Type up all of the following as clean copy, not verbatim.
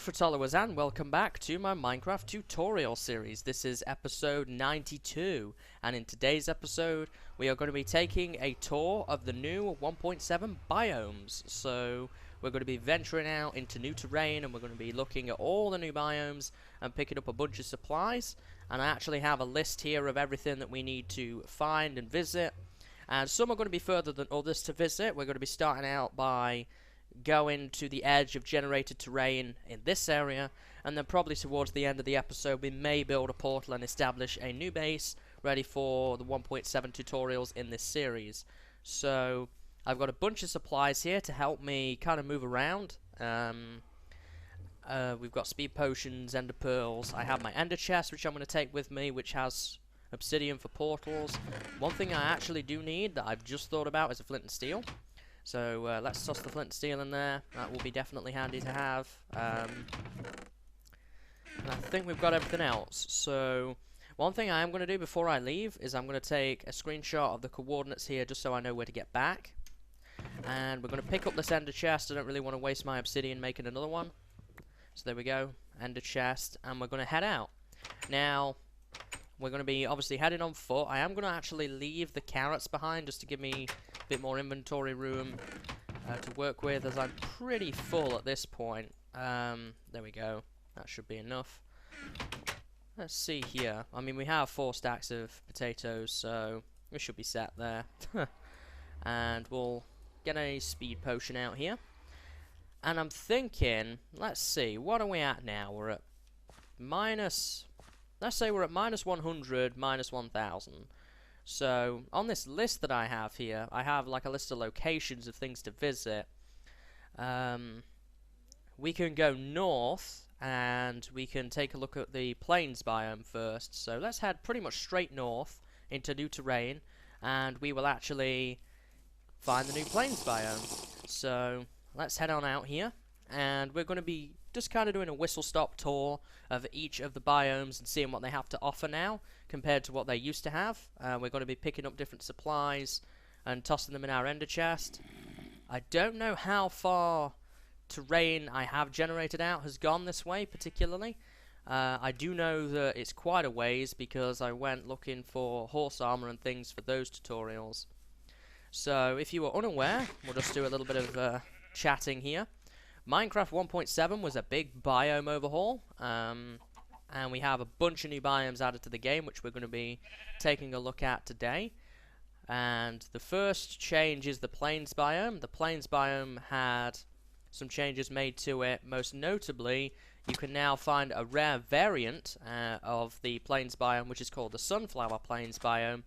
MrMFretwell, and welcome back to my Minecraft tutorial series. This is episode 92, and in today's episode we are going to be taking a tour of the new 1.7 biomes. So we're going to be venturing out into new terrain, and we're going to be looking at all the new biomes and picking up a bunch of supplies. And I actually have a list here of everything that we need to find and visit, and some are going to be further than others to visit. We're going to be starting out by going to the edge of generated terrain in this area, and then probably towards the end of the episode we may build a portal and establish a new base ready for the 1.7 tutorials in this series. So I've got a bunch of supplies here to help me kind of move around. We've got speed potions, ender pearls. I have my ender chest, which I'm going to take with me, which has obsidian for portals. One thing I actually do need that I've just thought about is a flint and steel. So let's toss the flint and steel in there. That will be definitely handy to have. And I think we've got everything else. So one thing I am going to do before I leave is I'm going to take a screenshot of the coordinates here just so I know where to get back. And we're going to pick up this ender chest. I don't really want to waste my obsidian making another one. So there we go, ender chest, and we're going to head out. Now, we're going to be obviously heading on foot. I am going to actually leave the carrots behind just to give me a bit more inventory room to work with, as I'm pretty full at this point. There we go. That should be enough. Let's see here. I mean, we have 4 stacks of potatoes, so we should be set there. And we'll get a speed potion out here. And I'm thinking, let's see, what are we at now? We're at minus... Let's say we're at minus 100, minus 1000. So, on this list that I have here, I have like a list of locations of things to visit. We can go north, and we can take a look at the plains biome first. So, let's head pretty much straight north into new terrain, and we will actually find the new plains biome. So, let's head on out here, and we're going to be just kind of doing a whistle-stop tour of each of the biomes and seeing what they have to offer now compared to what they used to have. We're going to be picking up different supplies and tossing them in our ender chest. I don't know how far terrain I have generated out has gone this way particularly. I do know that it's quite a ways because I went looking for horse armor and things for those tutorials. So if you were unaware, we'll just do a little bit of chatting here. Minecraft 1.7 was a big biome overhaul, and we have a bunch of new biomes added to the game, which we're going to be taking a look at today. And the first change is the plains biome. The plains biome had some changes made to it. Most notably, you can now find a rare variant of the plains biome, which is called the sunflower plains biome.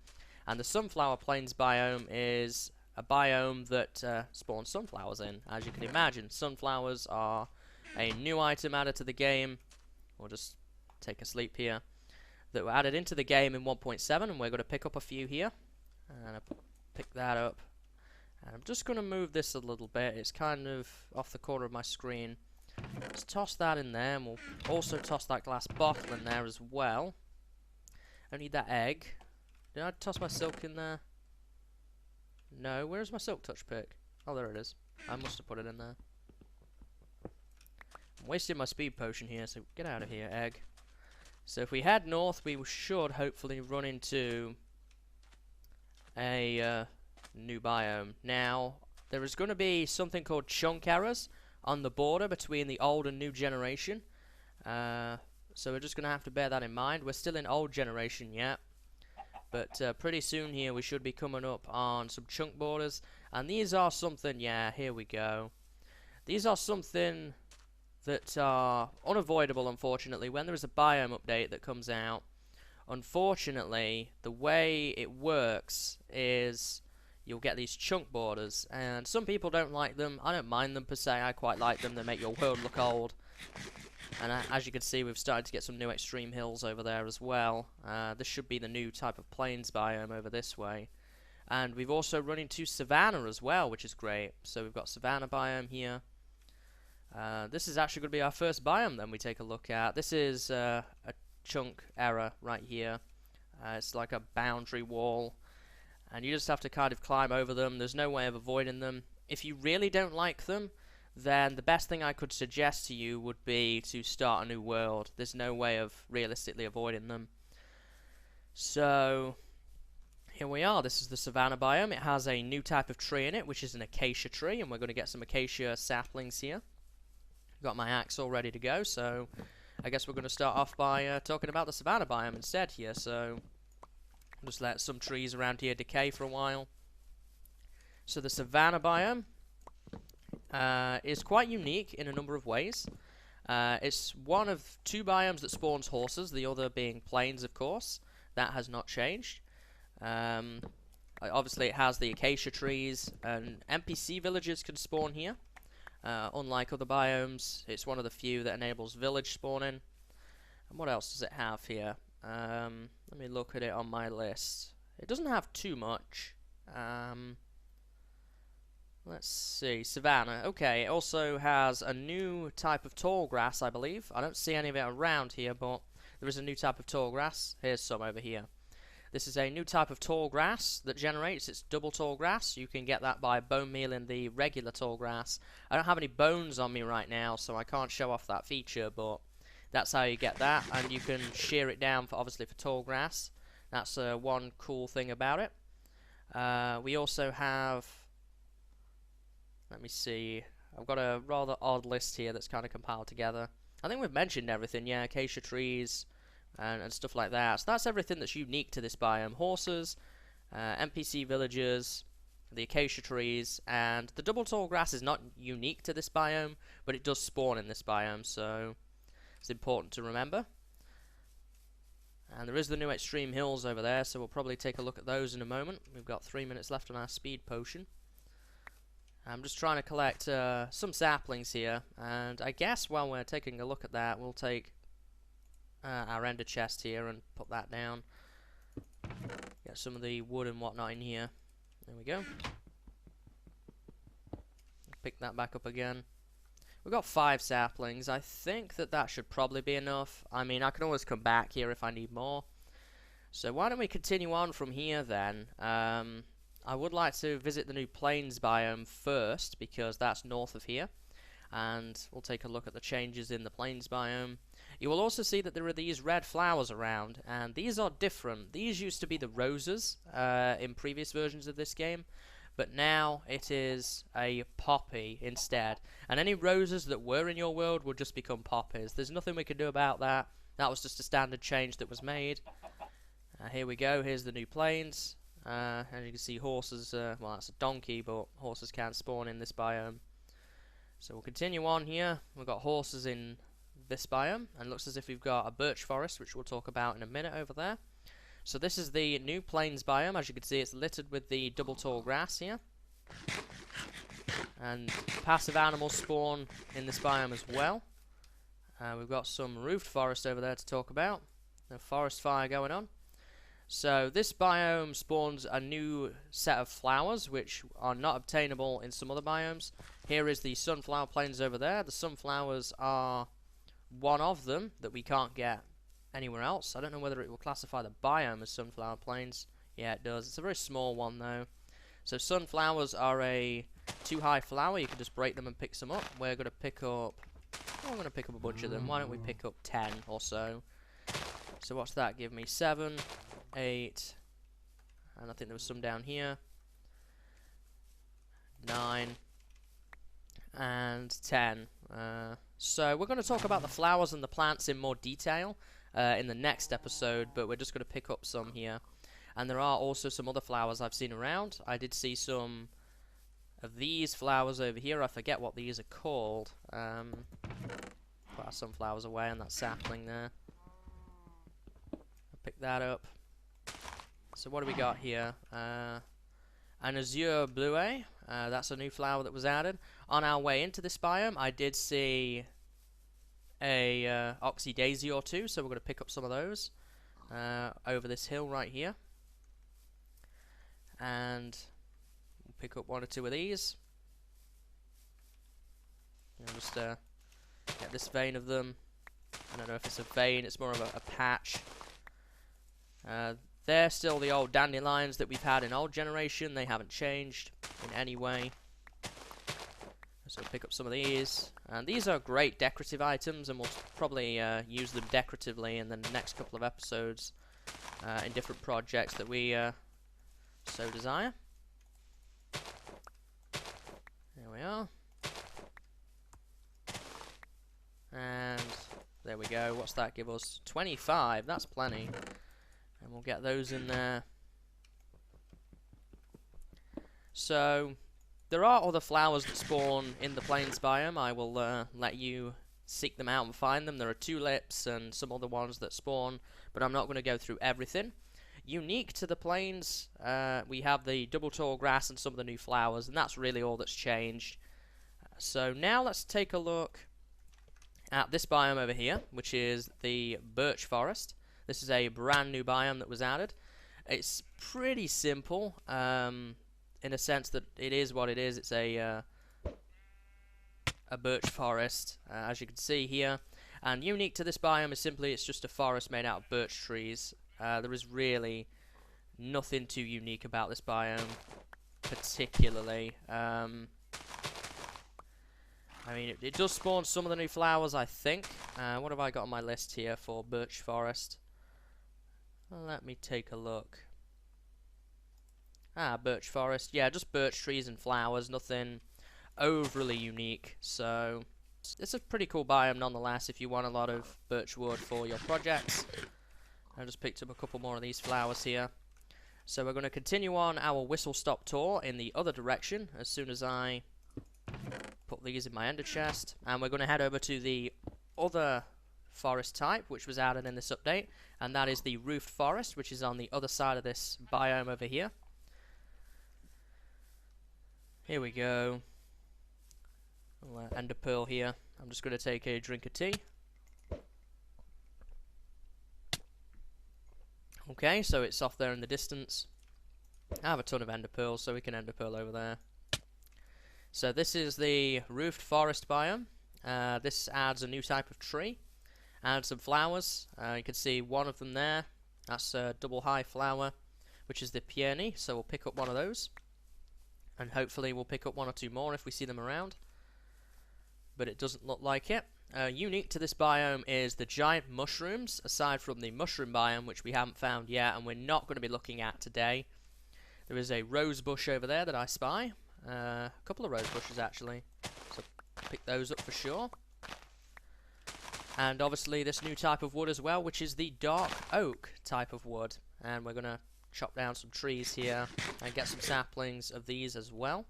And the sunflower plains biome is a biome that spawns sunflowers in. As you can imagine, sunflowers are a new item added to the game. We'll just take a sleep here. That were added into the game in 1.7, and we're going to pick up a few here. And I'll pick that up. And I'm just going to move this a little bit. It's kind of off the corner of my screen. Let's toss that in there, and we'll also toss that glass bottle in there as well. I need that egg. Did I toss my silk in there? No, where's my silk touch pick? Oh, there it is. I must have put it in there. I'm wasting my speed potion here, so get out of here, egg. So if we head north, we should hopefully run into a new biome. Now, there is going to be something called chunk errors on the border between the old and new generation. So we're just going to have to bear that in mind. We're still in old generation yet. But pretty soon here we should be coming up on some chunk borders. And these are something, yeah, here we go. These are something that are unavoidable, unfortunately. When there is a biome update that comes out, unfortunately, the way it works is you'll get these chunk borders. And some people don't like them. I don't mind them per se. I quite like them. They make your world look old. And as you can see, we've started to get some new extreme hills over there as well. This should be the new type of plains biome over this way. And we've also run into savanna as well, which is great. So we've got savanna biome here. This is actually going to be our first biome then we take a look at. This is a chunk error right here. It's like a boundary wall. And you just have to kind of climb over them. There's no way of avoiding them. If you really don't like them, then the best thing I could suggest to you would be to start a new world. There's no way of realistically avoiding them. So here we are. This is the savanna biome. It has a new type of tree in it, which is an acacia tree, and we're going to get some acacia saplings here. Got my axe all ready to go, so I guess we're going to start off by talking about the savanna biome instead here. So just let some trees around here decay for a while. So the savanna biome is quite unique in a number of ways. It's one of two biomes that spawns horses, the other being plains, of course. That has not changed. Obviously it has the acacia trees, and NPC villages can spawn here. Unlike other biomes, it's one of the few that enables village spawning. And what else does it have here? Let me look at it on my list. It doesn't have too much. Let's see, savanna. Okay, it also has a new type of tall grass, I believe. I don't see any of it around here, but there is a new type of tall grass. Here's some over here. This is a new type of tall grass that generates. It's double tall grass. You can get that by bone mealing the regular tall grass. I don't have any bones on me right now, so I can't show off that feature, but that's how you get that. And you can shear it down, for obviously for tall grass. That's one cool thing about it. We also have... Let me see. I've got a rather odd list here that's kind of compiled together. I think we've mentioned everything, yeah, acacia trees and stuff like that. So that's everything that's unique to this biome. Horses, NPC villagers, the acacia trees, and the double tall grass is not unique to this biome, but it does spawn in this biome, so it's important to remember. And there is the new extreme hills over there, so we'll probably take a look at those in a moment. We've got 3 minutes left on our speed potion. I'm just trying to collect some saplings here, and I guess while we're taking a look at that, we'll take our ender chest here and put that down. Get some of the wood and whatnot in here. There we go. Pick that back up again. We've got 5 saplings. I think that should probably be enough. I mean, I can always come back here if I need more. So why don't we continue on from here then? I would like to visit the new plains biome first, because that's north of here, and we'll take a look at the changes in the plains biome. You will also see that there are these red flowers around, and these are different. These used to be the roses in previous versions of this game, but now it is a poppy instead, and any roses that were in your world will just become poppies. There's nothing we can do about that. That was just a standard change that was made. Here we go. Here's the new plains. As you can see, horses, well, that's a donkey, but horses can't spawn in this biome. So we'll continue on here. We've got horses in this biome, and looks as if we've got a birch forest, which we'll talk about in a minute over there. So this is the new plains biome. As you can see, it's littered with the double tall grass here. And passive animals spawn in this biome as well. We've got some roofed forest over there to talk about. A forest fire going on. So this biome spawns a new set of flowers which are not obtainable in some other biomes. Here is the sunflower plains over there. The sunflowers are one of them that we can't get anywhere else. I don't know whether it will classify the biome as sunflower plains. Yeah, it does. It's a very small one though. So sunflowers are a too high flower. You can just break them and pick some up. We're going to pick up... Oh, I'm going to pick up a bunch of them. Why don't we pick up 10 or so? So what's that give me? 7... 8, and I think there was some down here, 9, and 10. So we're going to talk about the flowers and the plants in more detail in the next episode, but we're just going to pick up some here. And there are also some other flowers I've seen around. I did see some of these flowers over here. I forget what these are called. Put our sunflowers away and that sapling there. I'll pick that up. So what do we got here? An azure bleuet. That's a new flower that was added. On our way into this biome, I did see a oxy daisy or two, so we're going to pick up some of those over this hill right here. And we'll pick up 1 or 2 of these. And just get this vein of them. I don't know if it's a vein, it's more of a patch. They're still the old dandelions that we've had in old generation. They haven't changed in any way. So pick up some of these, and these are great decorative items, and we'll probably use them decoratively in the next couple of episodes in different projects that we so desire. There we are. And there we go. What's that give us? 25. That's plenty. And we'll get those in there. So there are other flowers that spawn in the plains biome. I will let you seek them out and find them. There are tulips and some other ones that spawn, but I'm not going to go through everything. Unique to the plains, we have the double tall grass and some of the new flowers, and that's really all that's changed. So now let's take a look at this biome over here, which is the birch forest. This is a brand new biome that was added. It's pretty simple, in a sense that it is what it is. It's a birch forest, as you can see here. And unique to this biome is simply it's just a forest made out of birch trees. There is really nothing too unique about this biome, particularly. I mean, it does spawn some of the new flowers, I think. What have I got on my list here for birch forest? Let me take a look. Birch forest. Yeah, just birch trees and flowers. Nothing overly unique. So, it's a pretty cool biome nonetheless if you want a lot of birch wood for your projects. I just picked up a couple more of these flowers here. So we're going to continue on our whistle-stop tour in the other direction as soon as I put these in my ender chest. And we're going to head over to the other forest type which was added in this update, and that is the roofed forest, which is on the other side of this biome over here. Here we go. Ender pearl here. I'm just going to take a drink of tea. Okay, so it's off there in the distance. I have a ton of ender pearls, so we can ender pearl over there. So this is the roofed forest biome. This adds a new type of tree and some flowers. You can see one of them there. That's a double high flower, which is the peony. So we'll pick up one of those, and hopefully we'll pick up one or two more if we see them around. But it doesn't look like it. Unique to this biome is the giant mushrooms, aside from the mushroom biome, which we haven't found yet, and we're not going to be looking at today. There is a rose bush over there that I spy. A couple of rose bushes, actually. So pick those up for sure. And obviously this new type of wood as well, which is the dark oak type of wood. And we're going to chop down some trees here and get some saplings of these as well.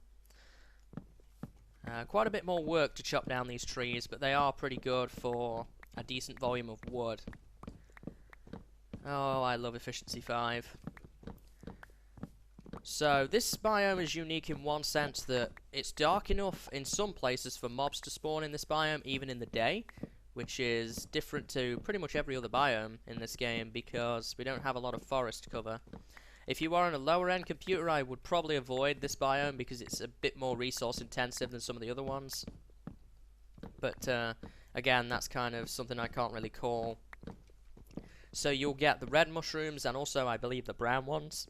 Quite a bit more work to chop down these trees, but they are pretty good for a decent volume of wood. Oh, I love efficiency 5. So this biome is unique in one sense that it's dark enough in some places for mobs to spawn in this biome, even in the day, which is different to pretty much every other biome in this game because we don't have a lot of forest cover. If you are on a lower end computer, I would probably avoid this biome because it's a bit more resource intensive than some of the other ones. But again, that's kind of something I can't really call. So you'll get the red mushrooms, and also I believe the brown ones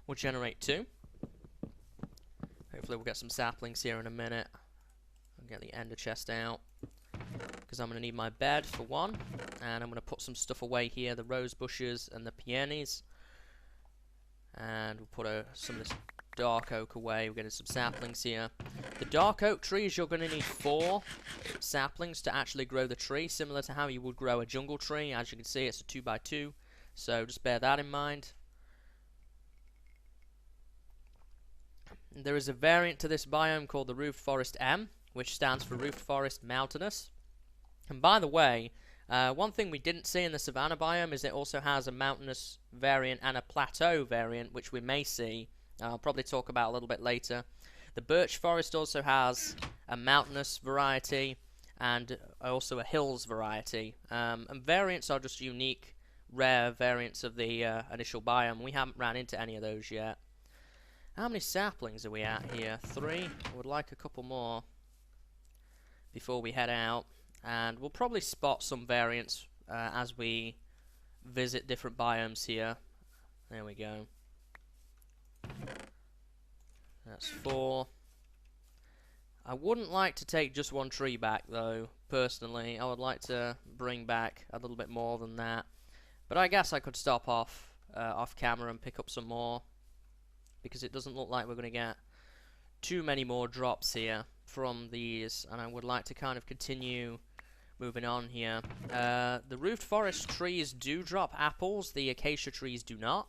will generate 2. Hopefully we'll get some saplings here in a minute. I'll get the ender chest out because I'm going to need my bed for one, and I'm going to put some stuff away here, the rose bushes and the peonies. And we'll put some of this dark oak away. We're getting some saplings here. The dark oak trees, you're going to need 4 saplings to actually grow the tree, similar to how you would grow a jungle tree. As you can see, it's a 2x2, so just bear that in mind. There is a variant to this biome called the Roofed Forest M, which stands for Roofed Forest Mountainous. And by the way, one thing we didn't see in the Savannah biome is it also has a mountainous variant and a plateau variant, which we may see. I'll probably talk about a little bit later. The birch forest also has a mountainous variety and also a hills variety. And variants are just unique, rare variants of the initial biome. We haven't ran into any of those yet. How many saplings are we at here? 3. I would like a couple more before we head out. And we'll probably spot some variants as we visit different biomes here. There we go. That's 4. I wouldn't like to take just one tree back, though, personally. I would like to bring back a little bit more than that. But I guess I could stop off camera and pick up some more, because it doesn't look like we're going to get too many more drops here from these, and I would like to kind of continue moving on here. The roofed forest trees do drop apples, the acacia trees do not.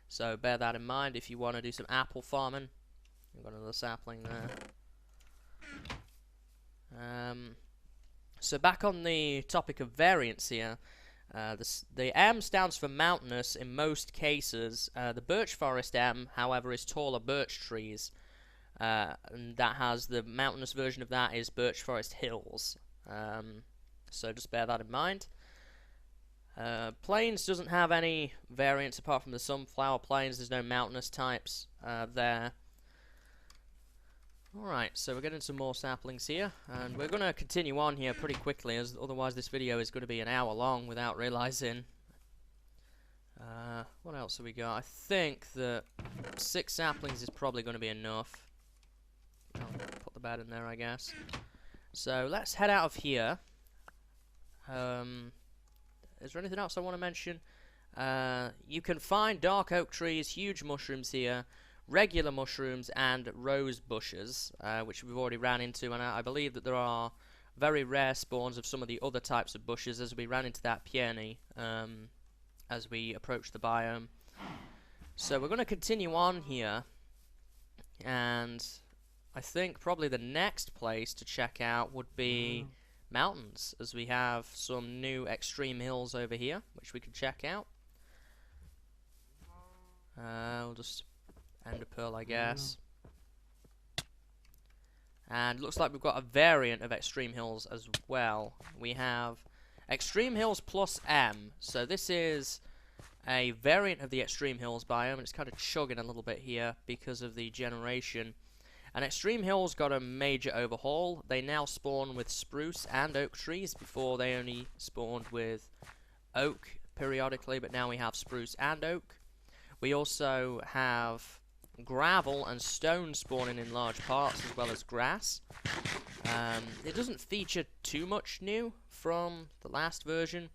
So bear that in mind if you want to do some apple farming. We've got another sapling there. So back on the topic of variance here, the M stands for mountainous in most cases. The birch forest M, however, is taller birch trees. And that has the mountainous version of that is birch forest hills. So just bear that in mind. Plains doesn't have any variants apart from the sunflower plains. There's no mountainous types there. Alright, so we're getting some more saplings here, and we're going to continue on here pretty quickly, as otherwise this video is going to be an hour long without realizing. What else have we got? I think that 6 saplings is probably going to be enough. I'll put the bed in there, I guess. So let's head out of here. Is there anything else I want to mention? You can find dark oak trees, huge mushrooms here, regular mushrooms, and rose bushes, which we've already ran into, and I believe that there are very rare spawns of some of the other types of bushes, as we ran into that peony as we approached the biome. So we're going to continue on here, and I think probably the next place to check out would be mountains, as we have some new extreme hills over here, which we could check out. We'll just end a pearl, I guess. And it looks like we've got a variant of extreme hills as well. We have extreme hills plus M. So this is a variant of the extreme hills biome, and it's kind of chugging a little bit here because of the generation. And extreme hills got a major overhaul. They now spawn with spruce and oak trees. Before they only spawned with oak periodically, but now we have spruce and oak. We also have gravel and stone spawning in large parts, as well as grass. It doesn't feature too much new from the last version.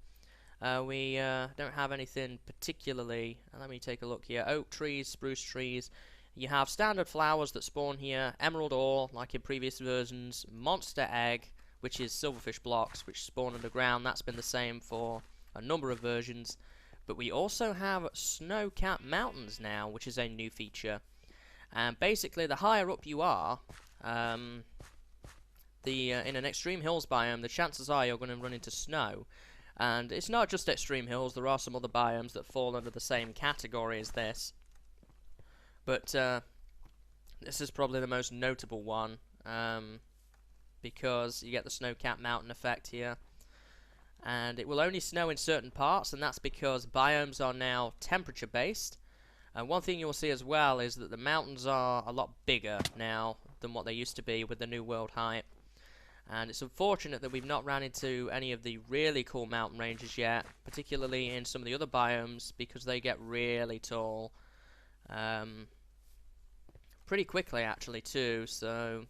We don't have anything particularly. Let me take a look here. Oak trees, spruce trees. You have standard flowers that spawn here, emerald ore, like in previous versions, monster egg, which is silverfish blocks, which spawn underground. That's been the same for a number of versions. But we also have snow-capped mountains now, which is a new feature. And basically, the higher up you are, in an extreme hills biome, the chances are you're going to run into snow. And it's not just extreme hills, there are some other biomes that fall under the same category as this. But this is probably the most notable one, because you get the snow-capped mountain effect here. And it will only snow in certain parts, and that's because biomes are now temperature-based. And one thing you'll see as well is that the mountains are a lot bigger now than what they used to be with the New World hype. And it's unfortunate that we've not ran into any of the really cool mountain ranges yet, particularly in some of the other biomes, because they get really tall. Pretty quickly actually too, so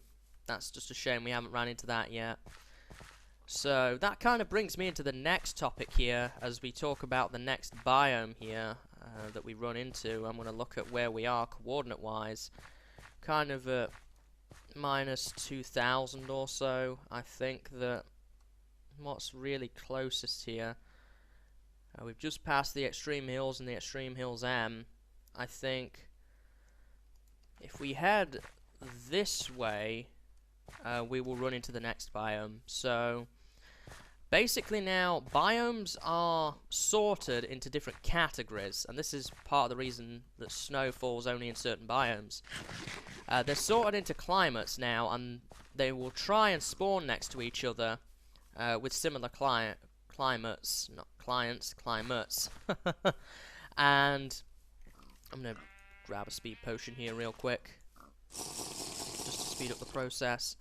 that's just a shame we haven't ran into that yet. So that kind of brings me into the next topic here, as we talk about the next biome here that we run into. I'm going to look at where we are coordinate wise, kind of at minus 2000 or so. I think that what's really closest here, we've just passed the extreme hills and the extreme hills M. I think if we head this way, we will run into the next biome. So basically now, biomes are sorted into different categories, and this is part of the reason that snow falls only in certain biomes. They're sorted into climates now, and they will try and spawn next to each other with similar climates, not clients, climates. And I'm going to grab a speed potion here real quick, just to speed up the process.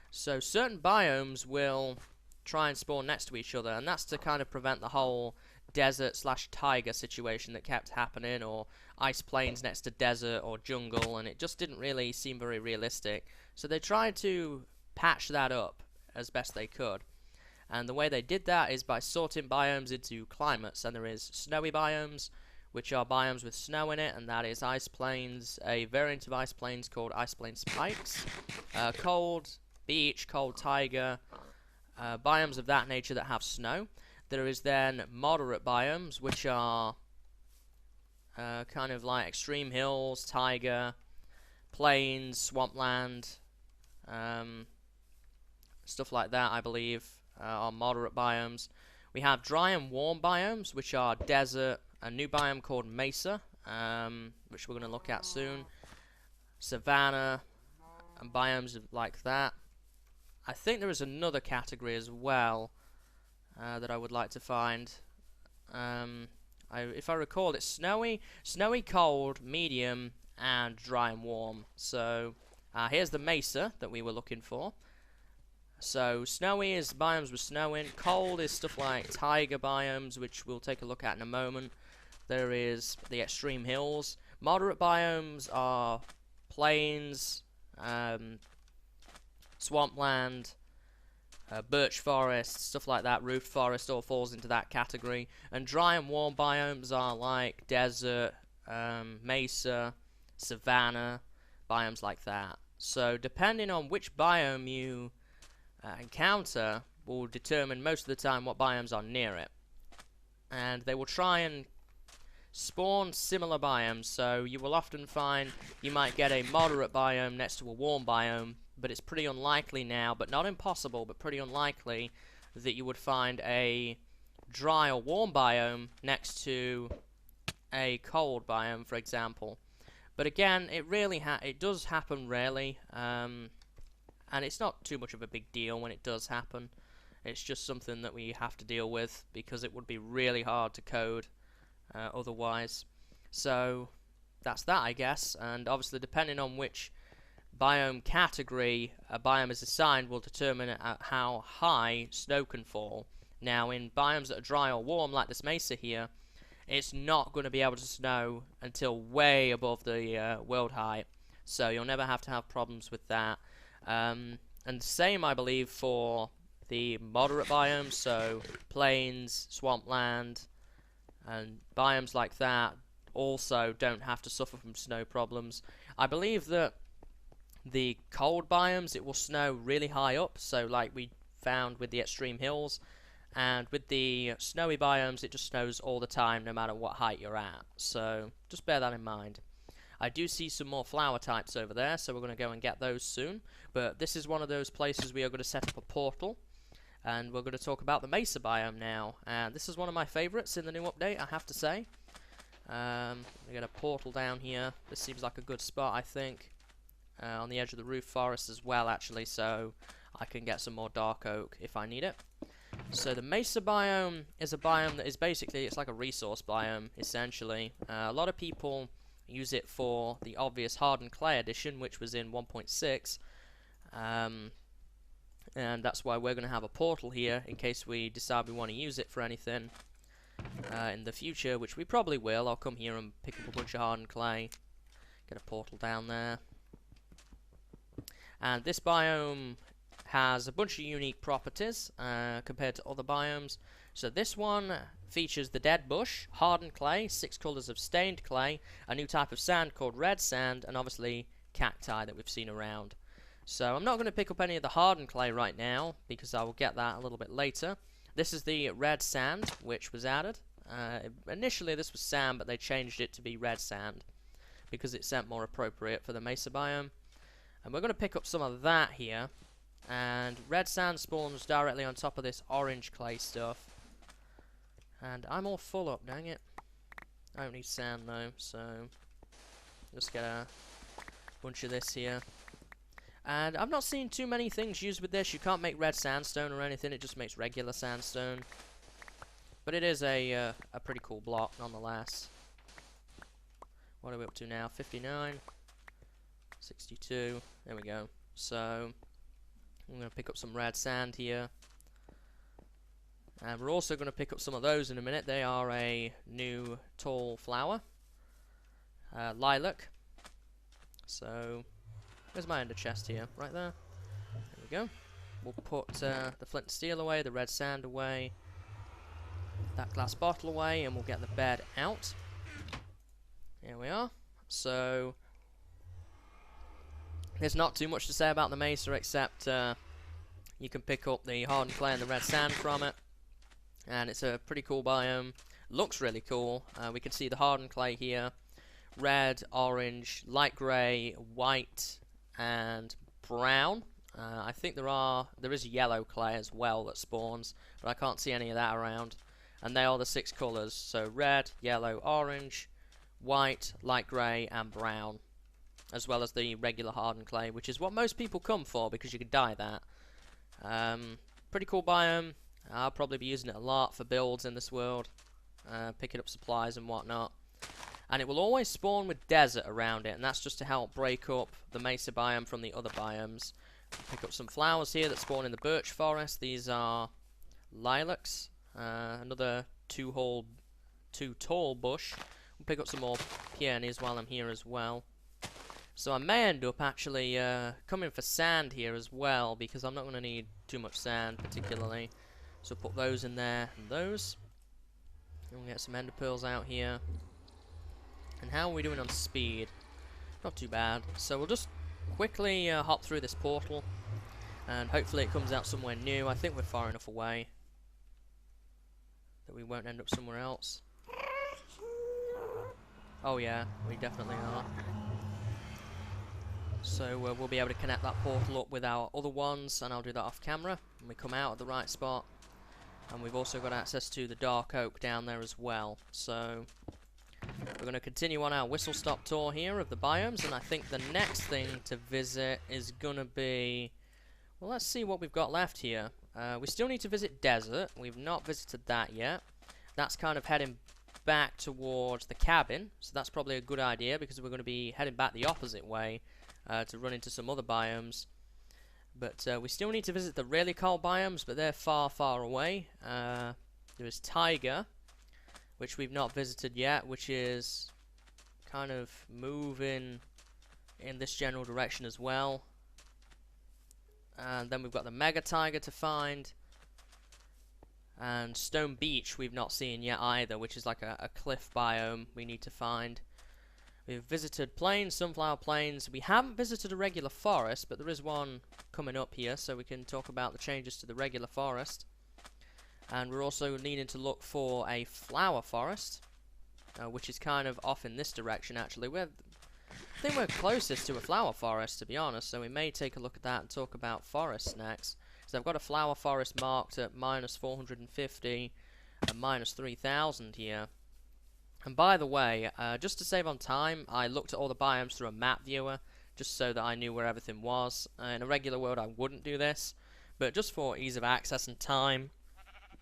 So certain biomes will try and spawn next to each other, and that's to kind of prevent the whole desert slash taiga situation that kept happening, or ice plains next to desert or jungle, and it just didn't really seem very realistic. So they tried to patch that up as best they could. And the way they did that is by sorting biomes into climates. And there is snowy biomes, which are biomes with snow in it, and that is ice plains, a variant of ice plains called ice plain spikes, cold beach, cold taiga, biomes of that nature that have snow. There is then moderate biomes, which are kind of like extreme hills, taiga, plains, swampland, stuff like that, I believe, are moderate biomes. We have dry and warm biomes, which are desert, a new biome called mesa, which we're going to look at soon, savanna, and biomes like that. I think there is another category as well that I would like to find. If I recall, it's snowy, cold, medium, and dry and warm. So here's the mesa that we were looking for. So snowy is biomes with snow in. Cold is stuff like taiga biomes, which we'll take a look at in a moment. There is the extreme hills. Moderate biomes are plains, swampland, birch forest, stuff like that. Roofed forest all falls into that category. And dry and warm biomes are like desert, mesa, savanna, biomes like that. So depending on which biome you encounter will determine most of the time what biomes are near it. And they will try and spawn similar biomes, so you will often find you might get a moderate biome next to a warm biome, but it's pretty unlikely now, but not impossible, but pretty unlikely that you would find a dry or warm biome next to a cold biome, for example. But again, it does happen rarely, and it's not too much of a big deal when it does happen. It's just something that we have to deal with because it would be really hard to code otherwise. So that's that, I guess. And obviously, depending on which biome category a biome is assigned will determine how high snow can fall. Now, in biomes that are dry or warm, like this mesa here, it's not going to be able to snow until way above the world height. So you'll never have to have problems with that. And the same, I believe, for the moderate biomes, so plains, swampland, and biomes like that also don't have to suffer from snow problems. I believe that the cold biomes, it will snow really high up, so like we found with the extreme hills, and with the snowy biomes, it just snows all the time, no matter what height you're at. So just bear that in mind. I do see some more flower types over there, so we're going to go and get those soon. But this is one of those places we are going to set up a portal. And we're going to talk about the mesa biome now. And this is one of my favorites in the new update, I have to say. We get a portal down here. This seems like a good spot, I think. On the edge of the roof forest as well, actually, so I can get some more dark oak if I need it. So the mesa biome is a biome that is basically, it's like a resource biome, essentially. A lot of people use it for the obvious hardened clay edition, which was in 1.6, and that's why we're going to have a portal here in case we decide we want to use it for anything in the future, which we probably will. I'll come here and pick up a bunch of hardened clay, get a portal down there. And this biome has a bunch of unique properties compared to other biomes. So this one features the dead bush, hardened clay, 6 colours of stained clay, a new type of sand called red sand, and obviously cacti that we've seen around. So I'm not going to pick up any of the hardened clay right now, because I will get that a little bit later. This is the red sand, which was added. Initially this was sand, but they changed it to be red sand, because it seemed more appropriate for the mesa biome. And we're going to pick up some of that here. And red sand spawns directly on top of this orange clay stuff. And I'm all full up, dang it. I don't need sand though, so just get a bunch of this here. And I've not seen too many things used with this. You can't make red sandstone or anything, it just makes regular sandstone. But it is a pretty cool block nonetheless. What are we up to now? 59, 62, there we go. So I'm going to pick up some red sand here. And we're also going to pick up some of those in a minute. They are a new tall flower. Lilac. So, where's my ender chest here? Right there. There we go. We'll put the flint and steel away, the red sand away, that glass bottle away, and we'll get the bed out. Here we are. So there's not too much to say about the mesa except you can pick up the hardened clay and the red sand from it, and it's a pretty cool biome. Looks really cool. We can see the hardened clay here, red, orange, light grey, white, and brown. I think there is yellow clay as well that spawns, but I can't see any of that around. And they are the 6 colours, so red, yellow, orange, white, light grey, and brown, as well as the regular hardened clay, which is what most people come for because you can dye that. Pretty cool biome. I'll probably be using it a lot for builds in this world, picking up supplies and whatnot. And it will always spawn with desert around it, and that's just to help break up the mesa biome from the other biomes. Pick up some flowers here that spawn in the birch forest. These are lilacs. Another 2 tall bush. We'll pick up some more peonies while I'm here as well. So I may end up actually coming for sand here as well, because I'm not going to need too much sand particularly. So put those in there and those. And we'll get some ender pearls out here. And how are we doing on speed? Not too bad. So we'll just quickly hop through this portal, and hopefully it comes out somewhere new. I think we're far enough away that we won't end up somewhere else. Oh yeah, we definitely are. So we'll be able to connect that portal up with our other ones, and I'll do that off camera when we come out at the right spot. And we've also got access to the dark oak down there as well. So we're going to continue on our whistle stop tour here of the biomes, and I think the next thing to visit is going to be... Well, let's see what we've got left here. We still need to visit desert. We've not visited that yet. That's kind of heading back towards the cabin, so that's probably a good idea because we're going to be heading back the opposite way to run into some other biomes. But we still need to visit the really cold biomes, but they're far, far away. There is taiga, which we've not visited yet, which is kind of moving in this general direction as well. And then we've got the mega taiga to find. And Stone Beach we've not seen yet either, which is like a cliff biome we need to find. We've visited plains, sunflower plains. We haven't visited a regular forest, but there is one coming up here, so we can talk about the changes to the regular forest. And we're also needing to look for a flower forest, which is kind of off in this direction actually. I think we're closest to a flower forest, to be honest, so we may take a look at that and talk about forests next. So I've got a flower forest marked at -450 and -3000 here. And by the way, just to save on time, I looked at all the biomes through a map viewer, just so that I knew where everything was. In a regular world I wouldn't do this, but just for ease of access and time,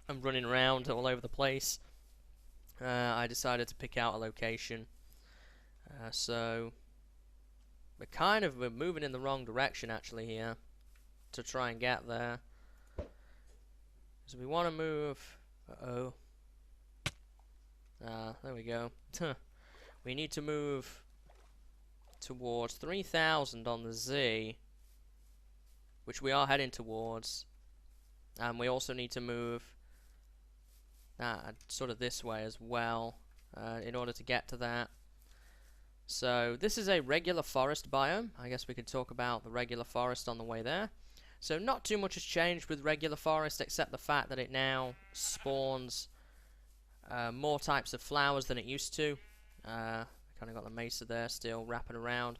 and running around all over the place, I decided to pick out a location. So we're moving in the wrong direction actually here to try and get there. So we want to move. There we go. We need to move towards 3000 on the Z, which we are heading towards, and we also need to move sort of this way as well in order to get to that. So this is a regular forest biome. I guess we could talk about the regular forest on the way there. So not too much has changed with regular forest, except the fact that it now spawns more types of flowers than it used to. Kind of got the mesa there still wrapping around.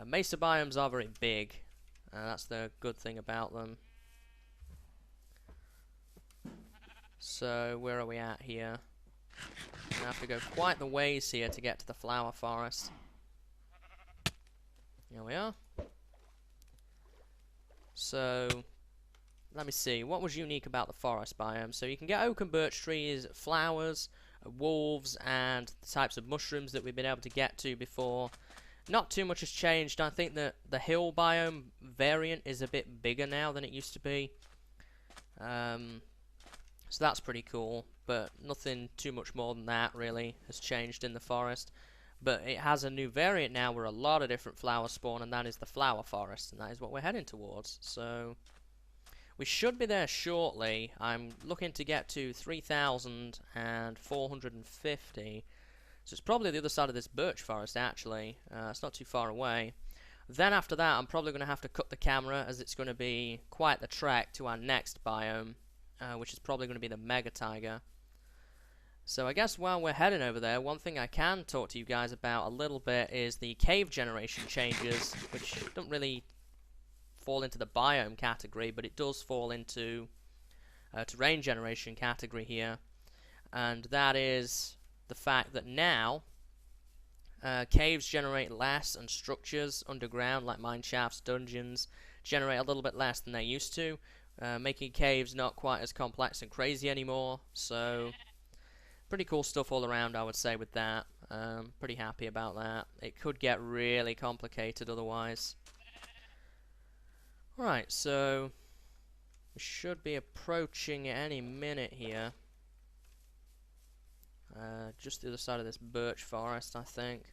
Mesa biomes are very big. That's the good thing about them. So where are we at here? I have to go quite the ways here to get to the flower forest. Here we are. So let me see, what was unique about the forest biome? So you can get oak and birch trees, flowers, wolves, and the types of mushrooms that we've been able to get to before. Not too much has changed. I think that the hill biome variant is a bit bigger now than it used to be. So that's pretty cool, but nothing too much more than that really has changed in the forest. But it has a new variant now where a lot of different flowers spawn, and that is the flower forest, and that is what we're heading towards. So we should be there shortly. I'm looking to get to 3,450. So it's probably the other side of this birch forest, actually. It's not too far away. Then after that, I'm probably going to have to cut the camera, as it's going to be quite the trek to our next biome, which is probably going to be the mega taiga. So I guess while we're heading over there, one thing I can talk to you guys about a little bit is the cave generation changes, which don't really fall into the biome category, but it does fall into terrain generation category here. And that is the fact that now caves generate less, and structures underground like mine shafts, dungeons, generate a little bit less than they used to, making caves not quite as complex and crazy anymore. So pretty cool stuff all around, I would say, with that. Pretty happy about that. It could get really complicated otherwise. Right, so we should be approaching any minute here. Just the other side of this birch forest, I think.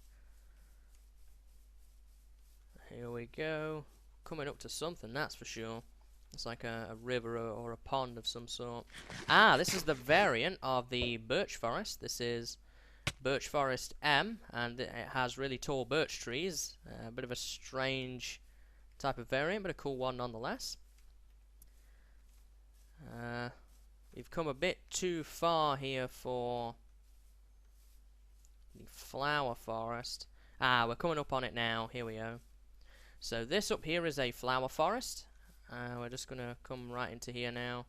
Here we go. Coming up to something, that's for sure. It's like a river or a pond of some sort. Ah, this is the variant of the birch forest. This is birch forest M, and it has really tall birch trees. A bit of a strange type of variant, but a cool one nonetheless. We've come a bit too far here for the flower forest. Ah, we're coming up on it now. Here we go. So this up here is a flower forest. We're just going to come right into here now.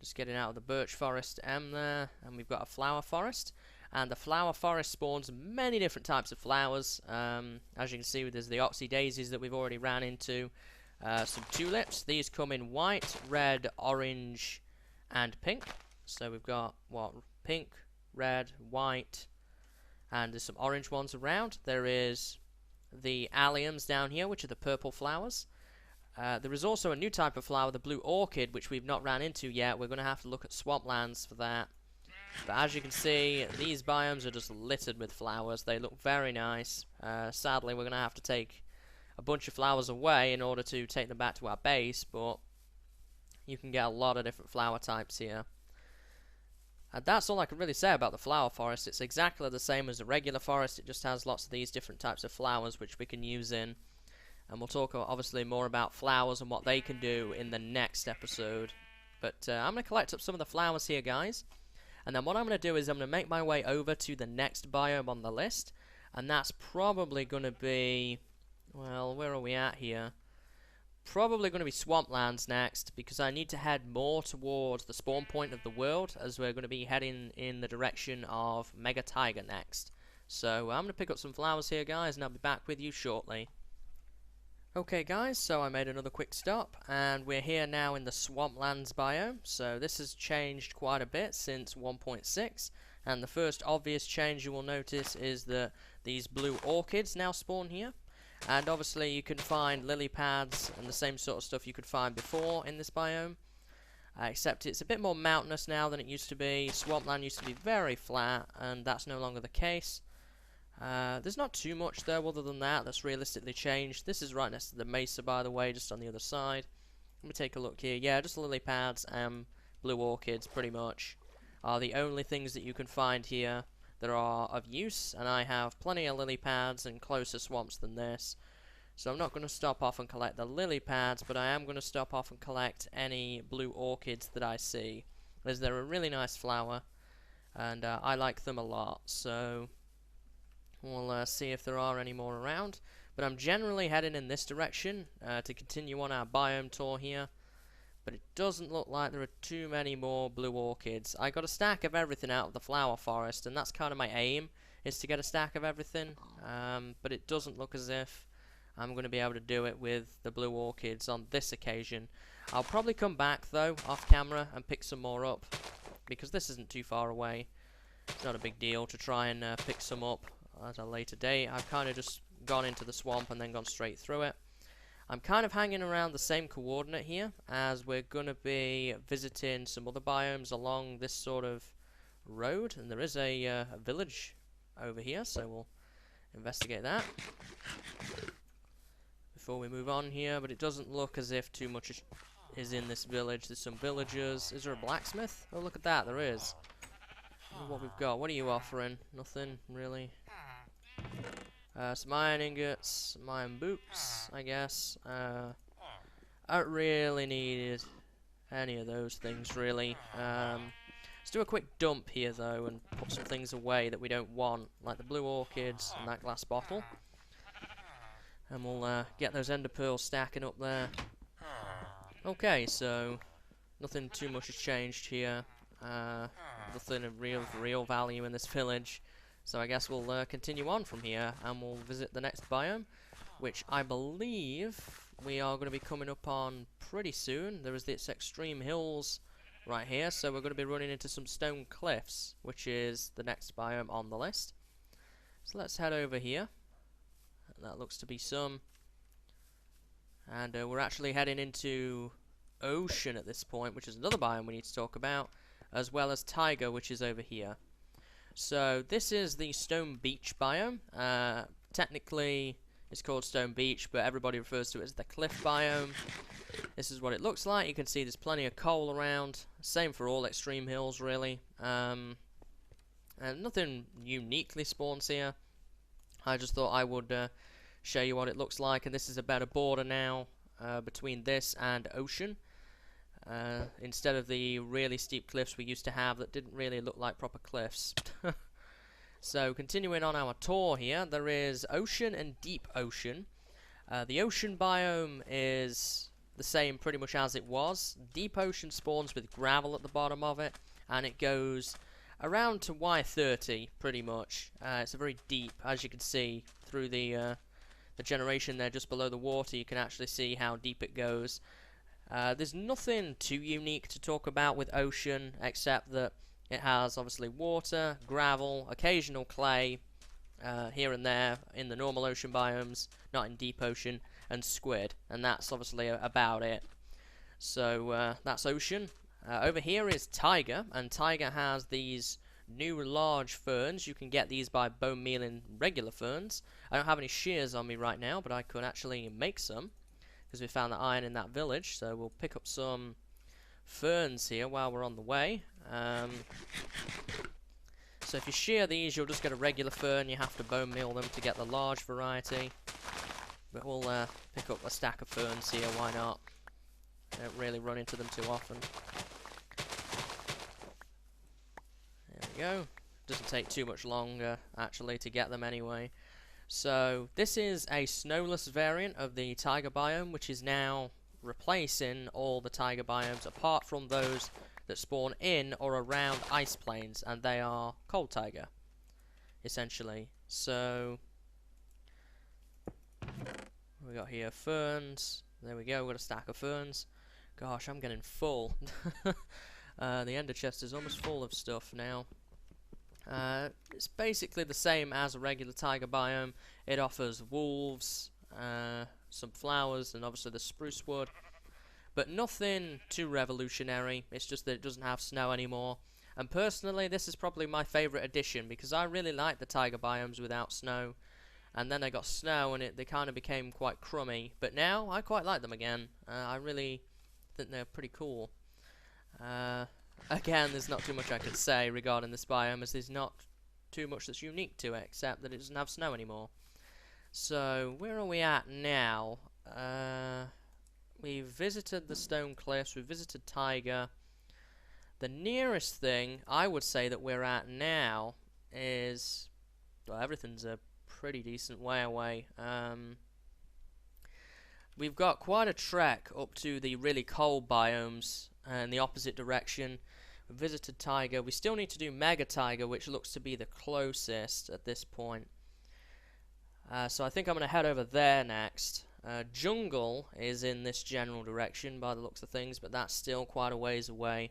Just getting out of the birch forest M there. And we've got a flower forest. And the flower forest spawns many different types of flowers. As you can see, there's the oxy daisies that we've already ran into. Some tulips. These come in white, red, orange, and pink. So we've got, what, pink, red, white, and there's some orange ones around. There is the alliums down here, which are the purple flowers. There is also a new type of flower, the blue orchid, which we've not ran into yet. We're going to have to look at swamplands for that. But as you can see, these biomes are just littered with flowers. They look very nice. Sadly, we're going to have to take a bunch of flowers away in order to take them back to our base, but you can get a lot of different flower types here. And that's all I can really say about the flower forest. It's exactly the same as the regular forest. It just has lots of these different types of flowers which we can use in. And we'll talk obviously more about flowers and what they can do in the next episode. But I'm going to collect up some of the flowers here, guys. And then what I'm going to do is I'm going to make my way over to the next biome on the list. And that's probably going to be... well, where are we at here? Probably going to be swamplands next, because I need to head more towards the spawn point of the world, as we're going to be heading in the direction of mega taiga next. So I'm going to pick up some flowers here, guys, and I'll be back with you shortly. Okay guys, so I made another quick stop, and we're here now in the swamplands biome. So this has changed quite a bit since 1.6, and the first obvious change you will notice is that these blue orchids now spawn here. And obviously you can find lily pads and the same sort of stuff you could find before in this biome. Except it's a bit more mountainous now than it used to be. Swampland used to be very flat, and that's no longer the case. There's not too much though other than that that's realistically changed. This is right next to the mesa, by the way, just on the other side. Let me take a look here. Yeah, just lily pads and blue orchids pretty much are the only things that you can find here that are of use, and I have plenty of lily pads and closer swamps than this. So I'm not going to stop off and collect the lily pads, but I am going to stop off and collect any blue orchids that I see, as they're a really nice flower, and I like them a lot. So we'll see if there are any more around. But I'm generally heading in this direction to continue on our biome tour here. But it doesn't look like there are too many more blue orchids. I got a stack of everything out of the flower forest, and that's kind of my aim, is to get a stack of everything. But it doesn't look as if I'm going to be able to do it with the blue orchids on this occasion. I'll probably come back, though, off camera and pick some more up, because this isn't too far away. It's not a big deal to try and pick some up at a later date. I've kind of just gone into the swamp and then gone straight through it. I'm kind of hanging around the same coordinate here, as we're going to be visiting some other biomes along this sort of road, and there is a village over here, so we'll investigate that before we move on here, but it doesn't look as if too much is in this village. There's some villagers. Is there a blacksmith? Oh, look at that, there is. Look what we've got. What are you offering? Nothing, really. Some iron ingots, some iron boots, I guess. I don't really need any of those things, really. Let's do a quick dump here, though, and put some things away that we don't want, like the blue orchids and that glass bottle. And we'll get those ender pearls stacking up there. Okay, so nothing too much has changed here. Nothing of real value in this village. So I guess we'll continue on from here, and we'll visit the next biome, which I believe we are going to be coming up on pretty soon. There is this extreme hills right here, so we're going to be running into some stone cliffs, which is the next biome on the list. So let's head over here. That looks to be some. And we're actually heading into ocean at this point, which is another biome we need to talk about, as well as taiga, which is over here. So this is the Stone Beach biome. Technically it's called Stone Beach, but everybody refers to it as the cliff biome. This is what it looks like. You can see there's plenty of coal around. Same for all extreme hills, really. And nothing uniquely spawns here. I just thought I would show you what it looks like, and this is about a border now between this and ocean. Instead of the really steep cliffs we used to have that didn't really look like proper cliffs. So continuing on our tour here, there is ocean and deep ocean. The ocean biome is the same pretty much as it was. Deep ocean spawns with gravel at the bottom of it, and it goes around to Y30 pretty much. It's a very deep, as you can see through the generation there just below the water. You can actually see how deep it goes. There's nothing too unique to talk about with ocean, except that it has obviously water, gravel, occasional clay here and there in the normal ocean biomes, not in deep ocean, and squid, and that's obviously about it. So that's ocean. Over here is taiga, and taiga has these new large ferns. You can get these by bone mealing regular ferns. I don't have any shears on me right now, but I could actually make some, because we found the iron in that village. So we'll pick up some ferns here while we're on the way. So if you shear these, you'll just get a regular fern. You have to bone meal them to get the large variety. But we'll pick up a stack of ferns here, why not? I don't really run into them too often. There we go. Doesn't take too much longer, actually, to get them anyway. So this is a snowless variant of the taiga biome, which is now replacing all the taiga biomes apart from those that spawn in or around ice plains, and they are cold taiga, essentially. So we got here ferns. There we go, we got a stack of ferns. Gosh, I'm getting full. The ender chest is almost full of stuff now. It's basically the same as a regular taiga biome. It offers wolves, some flowers, and obviously the spruce wood. But nothing too revolutionary. It's just that it doesn't have snow anymore. And personally, this is probably my favourite addition, because I really like the taiga biomes without snow. And then they got snow, and they kind of became quite crummy. But now, I quite like them again. I really think they're pretty cool. Again, there's not too much I could say regarding this biome, as there's not too much that's unique to it, except that it doesn't have snow anymore. So, where are we at now? We've visited the stone cliffs, we've visited taiga. The nearest thing I would say that we're at now is, well, everything's a pretty decent way away. We've got quite a trek up to the really cold biomes in the opposite direction. We visited taiga. We still need to do mega taiga, which looks to be the closest at this point. So I think I'm going to head over there next. Jungle is in this general direction by the looks of things, but that's still quite a ways away.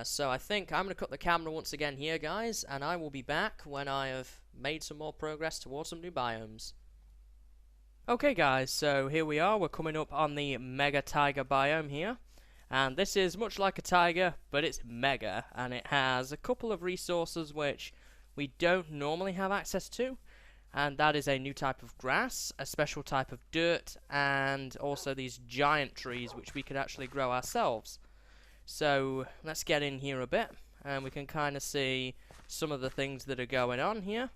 So I think I'm going to cut the camera once again here, guys, and I will be back when I have made some more progress towards some new biomes. Okay guys, so here we are. We're coming up on the mega taiga biome here. And this is much like a taiga, but it's mega, and it has a couple of resources which we don't normally have access to. and that is a new type of grass, a special type of dirt, and also these giant trees which we could actually grow ourselves. So let's get in here a bit, and we can kind of see some of the things that are going on here.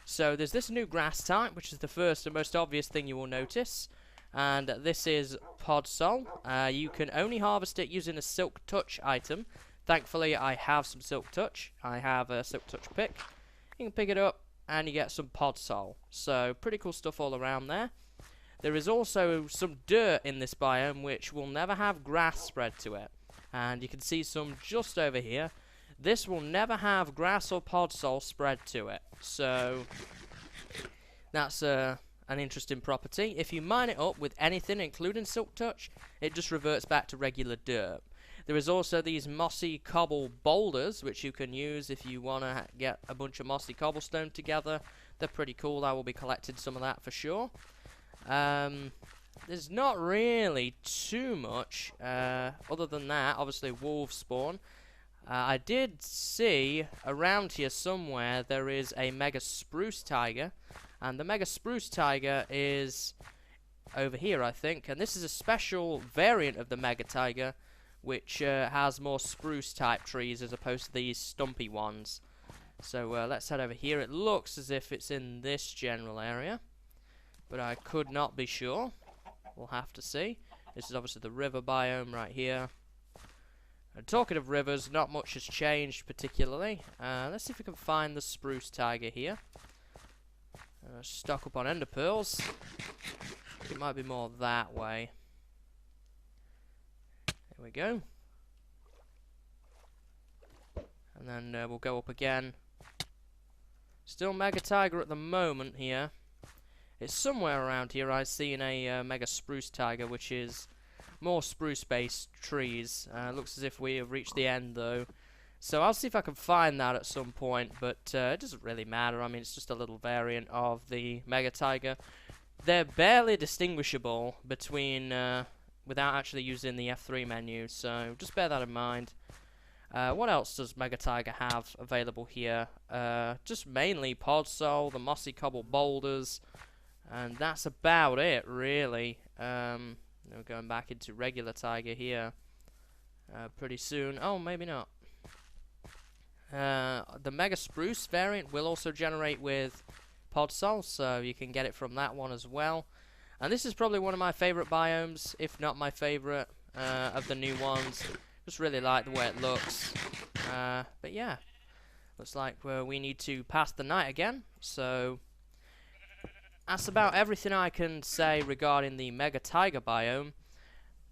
So there's this new grass type, which is the first and most obvious thing you will notice, and this is Podsol. You can only harvest it using a Silk Touch item. Thankfully, I have some Silk Touch. I have a Silk Touch pick. You can pick it up, and you get some Podsol. So pretty cool stuff all around there. There is also some dirt in this biome, which will never have grass spread to it. And you can see some just over here. This will never have grass or Podsol spread to it. So that's an interesting property. If you mine it up with anything, including Silk Touch, it just reverts back to regular dirt. There is also these mossy cobble boulders, which you can use if you want to get a bunch of mossy cobblestone together. They're pretty cool. I will be collecting some of that for sure. There's not really too much other than that. Obviously, wolves spawn. I did see around here somewhere there is a mega spruce tiger, and the mega spruce tiger is over here, I think. And this is a special variant of the mega tiger, which has more spruce type trees as opposed to these stumpy ones. So let's head over here. It looks as if it's in this general area, but I could not be sure. We'll have to see. This is obviously the river biome right here. And talking of rivers, not much has changed particularly. Let's see if we can find the spruce tiger here. Stock up on ender pearls. It might be more that way. There we go. And then we'll go up again. Still mega tiger at the moment here. It's somewhere around here I've seen a mega spruce tiger, which is more spruce-based trees. Looks as if we have reached the end, though. So I'll see if I can find that at some point, but it doesn't really matter. I mean, it's just a little variant of the mega tiger. They're barely distinguishable between without actually using the F3 menu, so just bear that in mind. What else does mega tiger have available here? Just mainly Podsol, the mossy cobble boulders, and that's about it, really. We're going back into regular tiger here pretty soon. Oh, maybe not. The mega spruce variant will also generate with Podsol, so you can get it from that one as well. And this is probably one of my favorite biomes, if not my favorite of the new ones. Just really like the way it looks. But yeah, looks like we need to pass the night again. So that's about everything I can say regarding the mega tiger biome.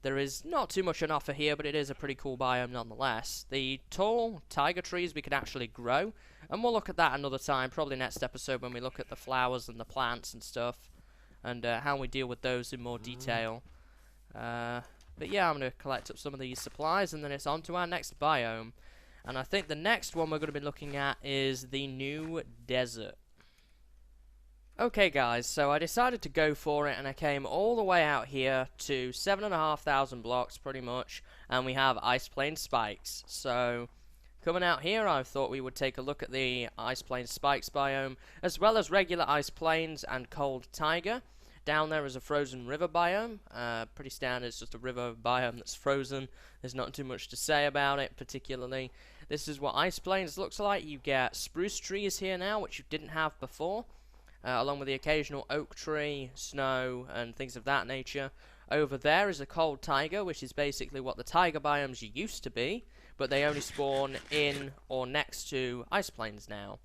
There is not too much on offer here, but it is a pretty cool biome nonetheless. The tall tiger trees we can actually grow, and we'll look at that another time, probably next episode when we look at the flowers and the plants and stuff, and how we deal with those in more detail. But yeah, I'm going to collect up some of these supplies, and then it's on to our next biome. And I think the next one we're going to be looking at is the new desert. Okay guys, so I decided to go for it, and I came all the way out here to 7,500 blocks pretty much, and we have ice plain spikes. So coming out here, I thought we would take a look at the ice plain spikes biome, as well as regular ice plains and cold taiga. Down there is a frozen river biome, pretty standard. It's just a river biome that's frozen. There's not too much to say about it particularly. This is what ice plains looks like. You get spruce trees here now, which you didn't have before. Along with the occasional oak tree, snow, and things of that nature. Over there is a cold taiga, which is basically what the taiga biomes used to be, but they only spawn in or next to ice plains now.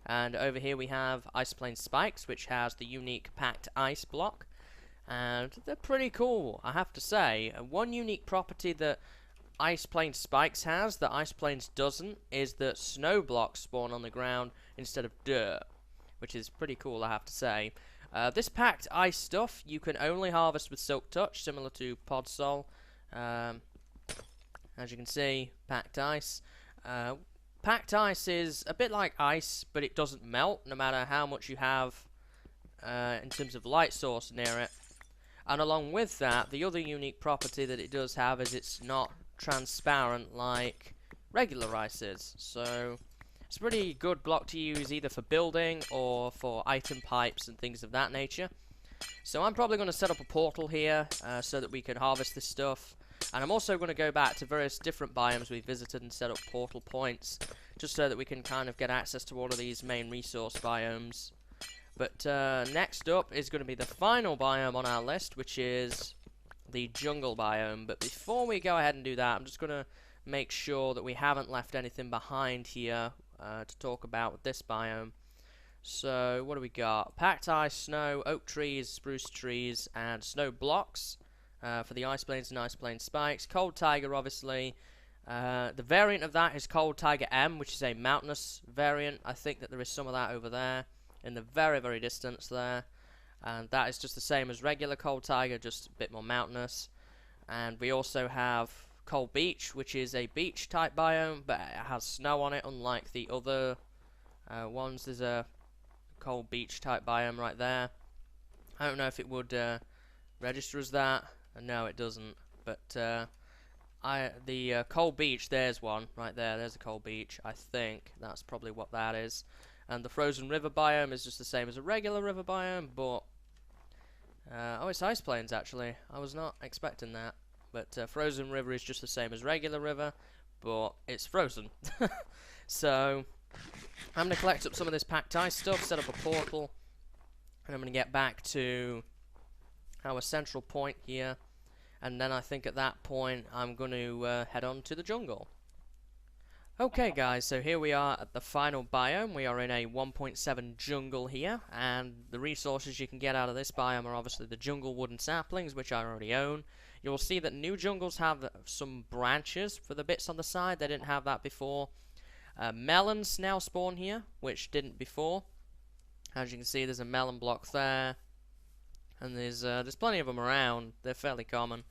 And over here we have ice plain spikes, which has the unique packed ice block, and they're pretty cool, I have to say. One unique property that ice plain spikes has that ice plains doesn't is that snow blocks spawn on the ground instead of dirt, which is pretty cool, I have to say. This packed ice stuff you can only harvest with Silk Touch, similar to Podsol. As you can see, packed ice. Packed ice is a bit like ice, but it doesn't melt, no matter how much you have in terms of light source near it. And along with that, the other unique property that it does have is it's not transparent like regular ice is. So It's a pretty good block to use either for building or for item pipes and things of that nature. So I'm probably going to set up a portal here so that we can harvest this stuff. And I'm also going to go back to various different biomes we've visited and set up portal points, just so that we can kind of get access to all of these main resource biomes. But next up is going to be the final biome on our list, which is the jungle biome. But before we go ahead and do that, I'm just going to make sure that we haven't left anything behind here to talk about with this biome. So what do we got? Packed ice, snow, oak trees, spruce trees, and snow blocks for the ice plains and ice plain spikes. Cold taiga, obviously. The variant of that is Cold Taiga M, which is a mountainous variant. I think that there is some of that over there in the very, very distance there. And that is just the same as regular Cold Taiga, just a bit more mountainous. And we also have Cold Beach, which is a beach type biome, but it has snow on it, unlike the other ones. There's a Cold Beach type biome right there. I don't know if it would register as that. No, it doesn't. But the Cold Beach, there's one right there. There's a Cold Beach. I think that's probably what that is. And the Frozen River biome is just the same as a regular river biome, but oh, it's ice plains actually. I was not expecting that. But Frozen River is just the same as regular river, but it's frozen. So I'm going to collect up some of this packed ice stuff, set up a portal, and I'm going to get back to our central point here. And then I think at that point I'm going to head on to the jungle. Okay guys, so here we are at the final biome. We are in a 1.7 jungle here, and the resources you can get out of this biome are obviously the jungle wooden saplings, which I already own. You'll see that new jungles have some branches for the bits on the side. They didn't have that before. Melons now spawn here, which didn't before. As you can see, there's a melon block there, and there's plenty of them around. They're fairly common,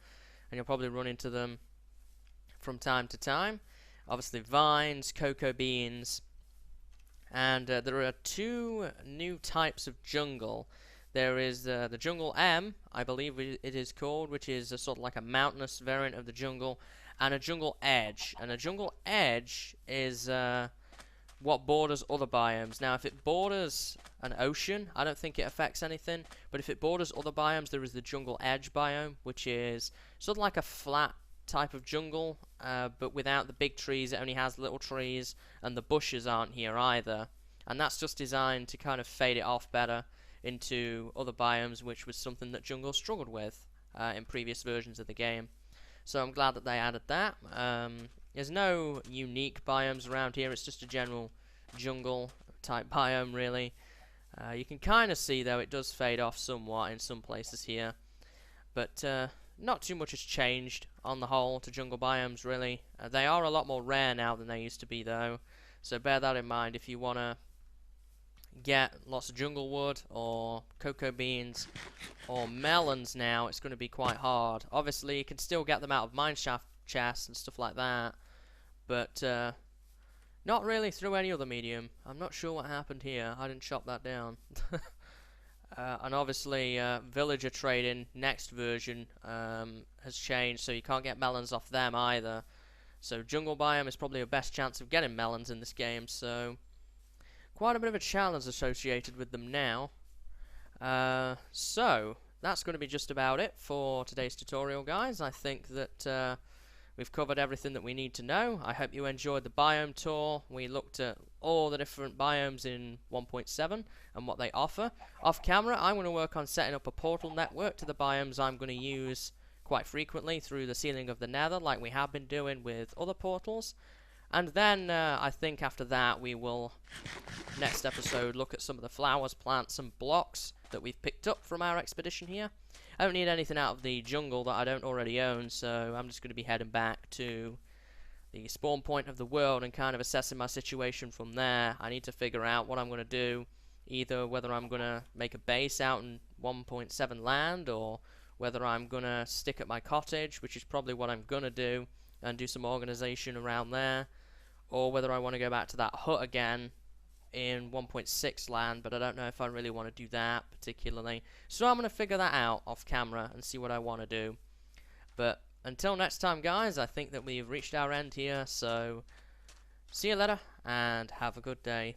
and you'll probably run into them from time to time. Obviously vines, cocoa beans, and there are two new types of jungle. There is the jungle M, I believe it is called, which is a sort of like a mountainous variant of the jungle, and a jungle edge. And a jungle edge is what borders other biomes. Now, if it borders an ocean, I don't think it affects anything, but if it borders other biomes, there is the jungle edge biome, which is sort of like a flat type of jungle, but without the big trees. It only has little trees, and the bushes aren't here either, and that's just designed to kind of fade it off better into other biomes, which was something that jungle struggled with in previous versions of the game. So I'm glad that they added that. There's no unique biomes around here. It's just a general jungle type biome, really. You can kind of see, though, it does fade off somewhat in some places here, but not too much has changed on the whole to jungle biomes, really. They are a lot more rare now than they used to be, though, so bear that in mind if you want to get lots of jungle wood or cocoa beans or melons. Now it's going to be quite hard. Obviously you can still get them out of mineshaft chests and stuff like that, but not really through any other medium. I'm not sure what happened here. I didn't chop that down. And obviously villager trading next version has changed, so you can't get melons off them either. So jungle biome is probably your best chance of getting melons in this game, so quite a bit of a challenge associated with them now. So that's going to be just about it for today's tutorial, guys. I think that we've covered everything that we need to know. I hope you enjoyed the biome tour. We looked at all the different biomes in 1.7 and what they offer. Off camera, I'm going to work on setting up a portal network to the biomes I'm going to use quite frequently through the ceiling of the nether, like we have been doing with other portals. And then I think after that we will, next episode, look at some of the flowers, plants and blocks that we've picked up from our expedition here. I don't need anything out of the jungle that I don't already own, so I'm just going to be heading back to the spawn point of the world and kind of assessing my situation from there. I need to figure out what I'm going to do, either whether I'm going to make a base out in 1.7 land, or whether I'm going to stick at my cottage, which is probably what I'm going to do, and do some organization around there, or whether I want to go back to that hut again in 1.6 land, but I don't know if I really want to do that particularly. So I'm going to figure that out off camera and see what I want to do. But until next time, guys, I think that we've reached our end here, so See you later, and have a good day.